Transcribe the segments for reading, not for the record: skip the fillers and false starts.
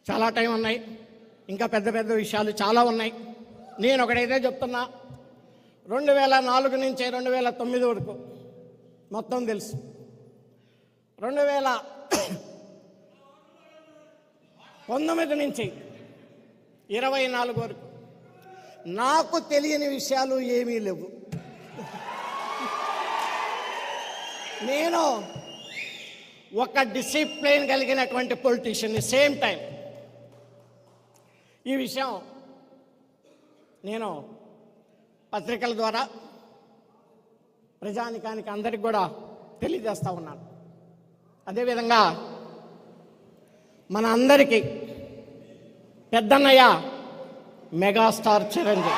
చాలా టైం ఉన్నాయి, ఇంకా పెద్ద పెద్ద విషయాలు చాలా ఉన్నాయి. నేను ఒకటైతే చెప్తున్నా, 2004 నుంచి 2009 వరకు మొత్తం తెలుసు. 2019 నుంచి 24 వరకు నాకు తెలియని విషయాలు ఏమీ లేవు. నేను ఒక డిసిప్లిన్ కలిగినటువంటి పొలిటీషియన్ని. సేమ్ టైం ఈ విషయం నేను పత్రికల ద్వారా ప్రజానికానికి అందరికి కూడా తెలియజేస్తూ ఉన్నాను. అదేవిధంగా మన అందరికీ పెద్దన్నయ్య మెగాస్టార్ చిరంజీవి.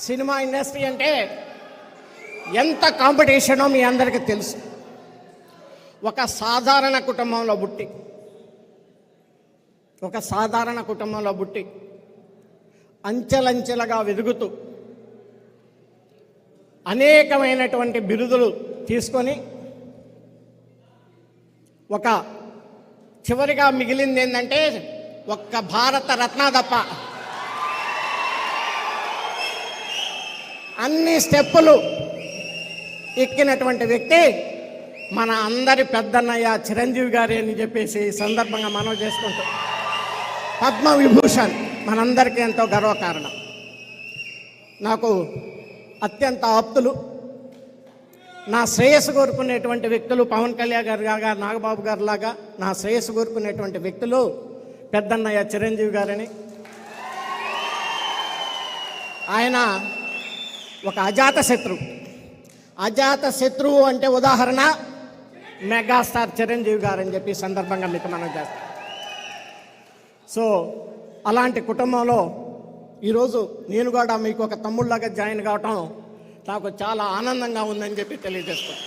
సినిమా ఇండస్ట్రీ అంటే ఎంత కాంపిటీషనో మీ అందరికీ తెలుసు. ఒక సాధారణ కుటుంబంలో పుట్టి అంచెలంచెలుగా వెదుగుతూ అనేకమైనటువంటి బిరుదులు తీసుకొని ఒక చివరిగా మిగిలింది ఏంటంటే ఒక్క భారత రత్న తప్ప అన్ని స్టెప్పులు ఎక్కినటువంటి వ్యక్తి మన అందరి పెద్దన్నయ్య చిరంజీవి గారి అని చెప్పేసి ఈ సందర్భంగా మనం చేసుకుంటాం. పద్మవిభూషణ్ మనందరికీ ఎంతో గర్వకారణం. నాకు అత్యంత ఆప్తులు, నా శ్రేయస్సు కోరుకునేటువంటి వ్యక్తులు పవన్ కళ్యాణ్ గారు లాగా, నాగబాబు గారు లాగా నా శ్రేయస్సు కోరుకునేటువంటి వ్యక్తులు పెద్దన్నయ్య చిరంజీవి గారని. ఆయన ఒక అజాత శత్రువు అంటే ఉదాహరణ మెగాస్టార్ చిరంజీవి గారు అని చెప్పి సందర్భంగా మీకు మనం చేస్తాం. సో అలాంటి కుటుంబంలో ఈరోజు నేను కూడా మీకు ఒక తమ్ముళ్ళలాగా జాయిన్ కావటం నాకు చాలా ఆనందంగా ఉందని చెప్పి తెలియజేస్తాను.